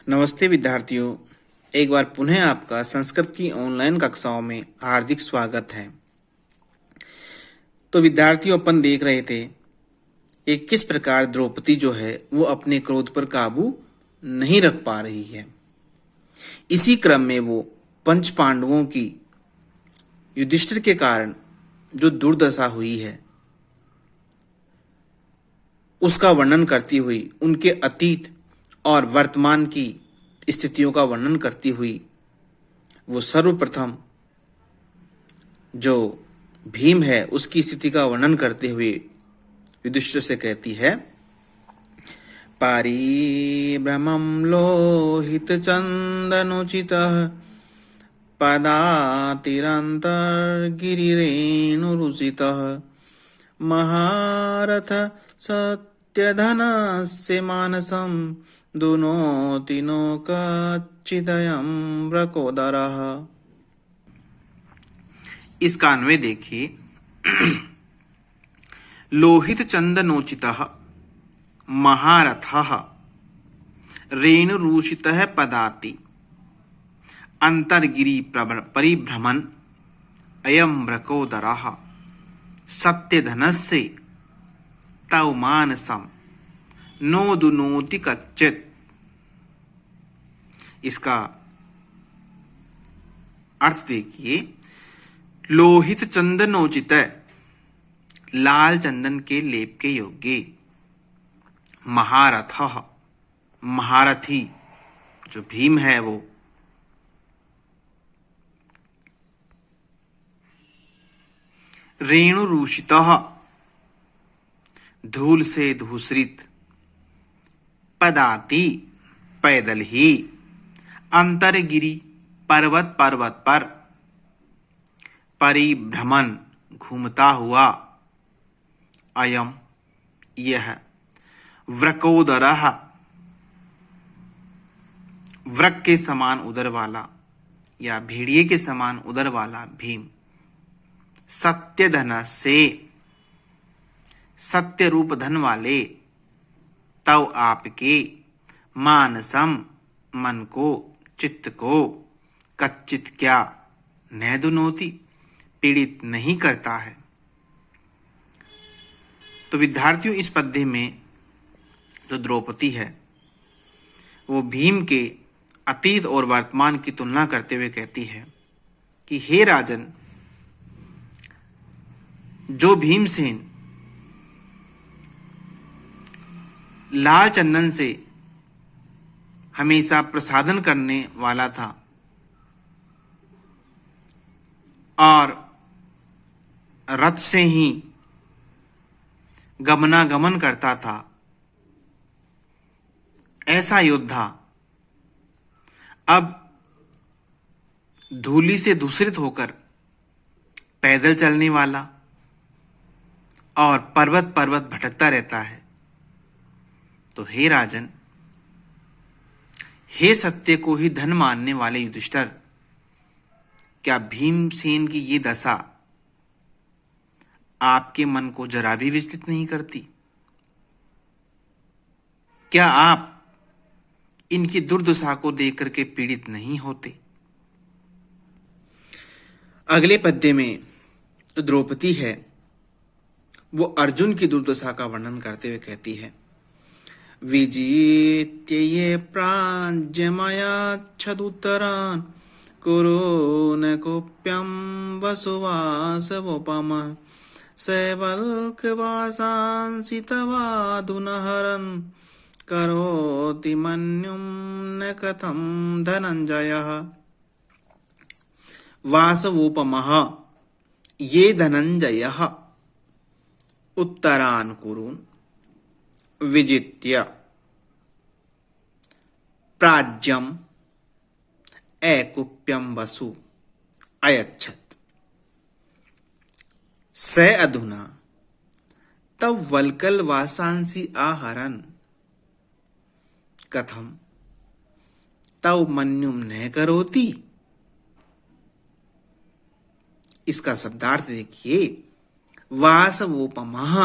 नमस्ते विद्यार्थियों, एक बार पुनः आपका संस्कृत की ऑनलाइन कक्षाओं में हार्दिक स्वागत है। तो विद्यार्थियों, अपन देख रहे थे कि किस प्रकार द्रौपदी जो है वो अपने क्रोध पर काबू नहीं रख पा रही है। इसी क्रम में वो पंच पांडवों की युधिष्ठिर के कारण जो दुर्दशा हुई है उसका वर्णन करती हुई, उनके अतीत और वर्तमान की स्थितियों का वर्णन करती हुई वो सर्वप्रथम जो भीम है उसकी स्थिति का वर्णन करते हुए युधिष्ठिर से कहती है, पारिभ्रमं लोहित चंदनोचितः पदातिरन्तर्गिरिरेणुरुचितः महारथ सत्यधनस्य मानसं दुनोति नो कच्चिदयं वृकोदरः। इसका अन्वय देखिए। लोहित चंदनोचितः महारथः रेणुरूषितः पदाति अंतर्गिरि परिभ्रमन् अयं वृकोदरः सत्यधनस्य तव मानसं नो दुनोति कच्चित्। इसका अर्थ देखिए। लोहित चंदनोचित, लाल चंदन के लेप के योग्य, महारथ, महारथी जो भीम है वो, रेणुरूषित, धूल से धूसरित, पदाति पैदल ही, अंतरगिरि पर्वत पर, परिभ्रमण घूमता हुआ, अयम यह, वृकोदरः वृक के समान उदर वाला या भेड़िए के समान उदर वाला भीम, सत्यधन से सत्य रूप धन वाले, तव आपके, मानसम मन को, चित्त को, कच्चित क्या, न दुनोति पीड़ित नहीं करता है। तो विद्यार्थियों, इस पद्य में जो द्रौपदी है वो भीम के अतीत और वर्तमान की तुलना करते हुए कहती है कि हे राजन, जो भीमसेन लाल चंदन से हमेशा प्रसादन करने वाला था और रथ से ही गमनागमन करता था, ऐसा योद्धा अब धूलि से दूषित होकर पैदल चलने वाला और पर्वत भटकता रहता है। तो हे राजन, हे सत्य को ही धन मानने वाले युधिष्ठिर, क्या भीमसेन की ये दशा आपके मन को जरा भी विचलित नहीं करती? क्या आप इनकी दुर्दशा को देख करके पीड़ित नहीं होते? अगले पद्य में जो द्रौपदी है वो अर्जुन की दुर्दशा का वर्णन करते हुए कहती है, विजित्य ये प्राज्यमयाच्छदुत्तरान् कुरु न कुप्यं वसुवासवोपमः सैवल्कवासांसि तवाधुनहरन् करोति मन्युं न कथं धनञ्जयः। वासवोपमः ये धनञ्जयः उत्तरान् कुरून् विजित्य प्राज्यम् ऐकुप्यं वसु अयच्छत् स अधुना तव वल्कल वासांसि आहरन् कथम तव मन्युम न करोति। इसका शब्दार्थ देखिए। वासवोपमः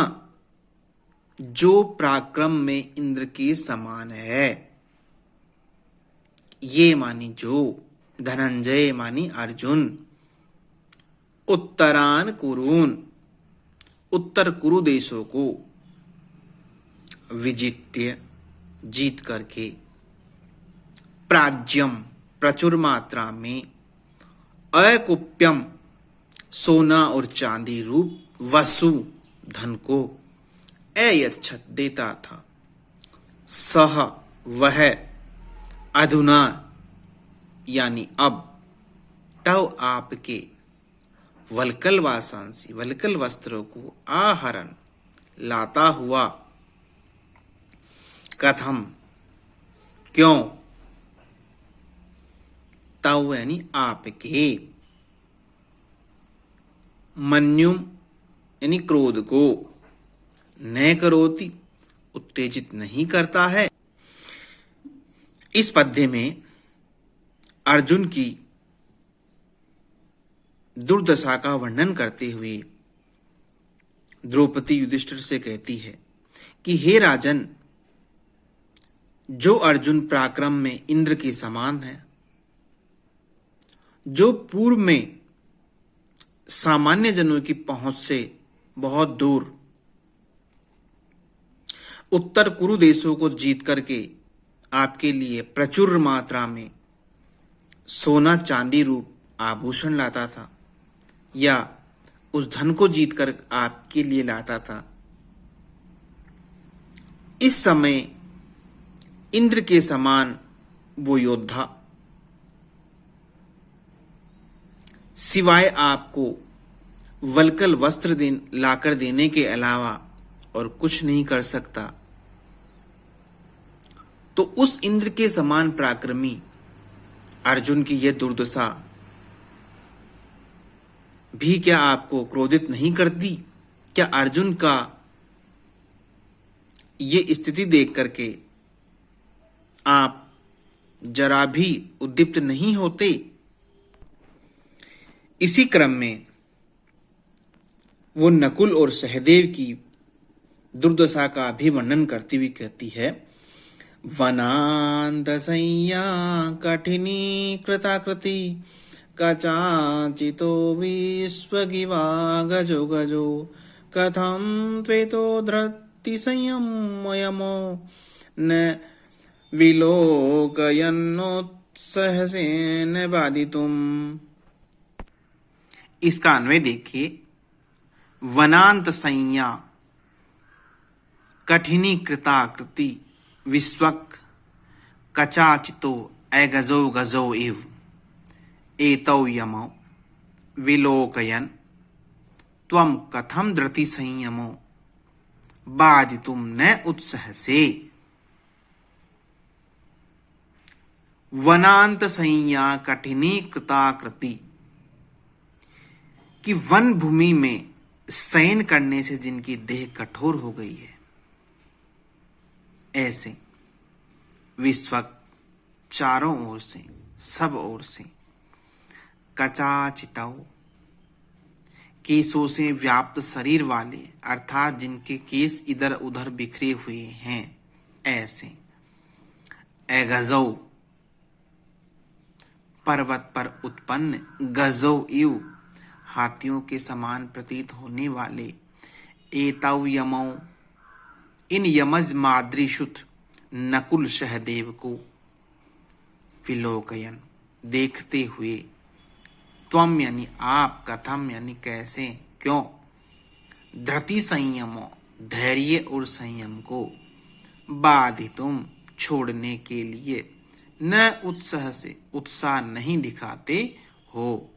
जो पराक्रम में इंद्र के समान है, ये मानी जो, धनंजय मानी अर्जुन, उत्तरान कुरून, उत्तर कुरु देशों को, विजित्य जीत करके, प्राज्यम प्रचुर मात्रा में, अकुप्यम सोना और चांदी रूप, वसु धन को, अयच्छत देता था, सह वह, अधुना यानी अब, तव आपके, वल्कल वासांसी वल्कल वस्त्रों को, आहरण लाता हुआ, कथम क्यों, तव यानी आपके, मन्युम यानी क्रोध को, न करोति उत्तेजित नहीं करता है। इस पद्य में अर्जुन की दुर्दशा का वर्णन करते हुए द्रौपदी युधिष्ठिर से कहती है कि हे राजन, जो अर्जुन पराक्रम में इंद्र के समान है, जो पूर्व में सामान्य जनों की पहुंच से बहुत दूर उत्तर कुरु देशों को जीत करके आपके लिए प्रचुर मात्रा में सोना चांदी रूप आभूषण लाता था, या उस धन को जीतकर आपके लिए लाता था, इस समय इंद्र के समान वो योद्धा सिवाय आपको वल्कल वस्त्र लाकर देने के अलावा और कुछ नहीं कर सकता, तो उस इंद्र के समान पराक्रमी अर्जुन की यह दुर्दशा भी क्या आपको क्रोधित नहीं करती? क्या अर्जुन का ये स्थिति देख करके आप जरा भी उद्दीप्त नहीं होते? इसी क्रम में वो नकुल और सहदेव की दुर्दशा का भी वर्णन करती हुई कहती है, वनांतसंज्ञा कठिनी कृताकृति, कचाचितो विश्वगिवा गजो गजो, कथं त्वेतो धृति संयमो, न विलोकयन्नोत्सहसेन बाधितुम्। इसका अन्वय देखिए, वनांत संज्ञा कठिनी कृताकृति, विश्वक कचाचितो अगजो गजो इव, एतौ यमौ विलोकयन् त्वं कथं धृति संयमो बाधितुं न उत्सहसे। वनांत संज्ञा कठिनी कृताकृति, कि वन भूमि में शयन करने से जिनकी देह कठोर हो गई है, ऐसे विश्वक चारों ओर से, सब ओर से, कचाचितौ केसों से व्याप्त शरीर वाले, अर्थात जिनके केस इधर उधर बिखरे हुए हैं, ऐसे अगजौ पर्वत पर उत्पन्न, गजौ इव हाथियों के समान प्रतीत होने वाले, एतौ यमौ इन यमज माद्रीशुत नकुल सहदेव को, विलोकयन देखते हुए, त्वम यानी आप, कथम यानी कैसे, क्यों, धृति संयमो धैर्य और संयम को, बाधितुम छोड़ने के लिए, न उत्साह से उत्साह नहीं दिखाते हो।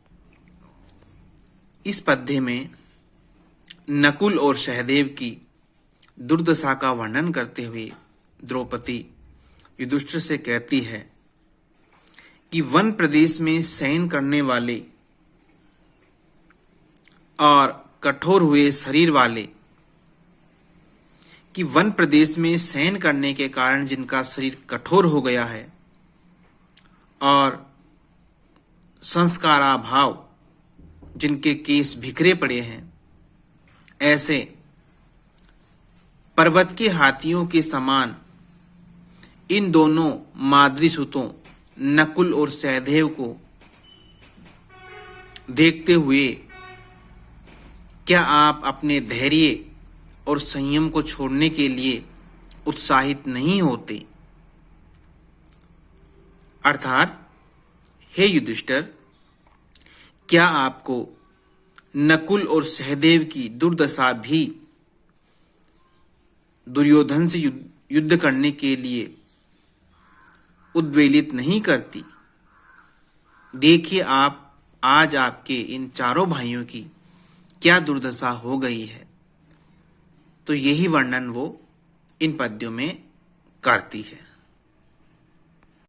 इस पद्य में नकुल और सहदेव की दुर्दशा का वर्णन करते हुए द्रौपदी युधिष्ठिर से कहती है कि वन प्रदेश में शयन करने वाले और कठोर हुए शरीर वाले, कि वन प्रदेश में शयन करने के कारण जिनका शरीर कठोर हो गया है और संस्काराभाव जिनके केस बिखरे पड़े हैं, ऐसे पर्वत के हाथियों के समान इन दोनों माद्रीसुतों नकुल और सहदेव को देखते हुए क्या आप अपने धैर्य और संयम को छोड़ने के लिए उत्साहित नहीं होते? अर्थात हे युधिष्ठिर, क्या आपको नकुल और सहदेव की दुर्दशा भी दुर्योधन से युद्ध करने के लिए उद्वेलित नहीं करती? देखिए आप आज आपके इन चारों भाइयों की क्या दुर्दशा हो गई है। तो यही वर्णन वो इन पद्यों में करती है।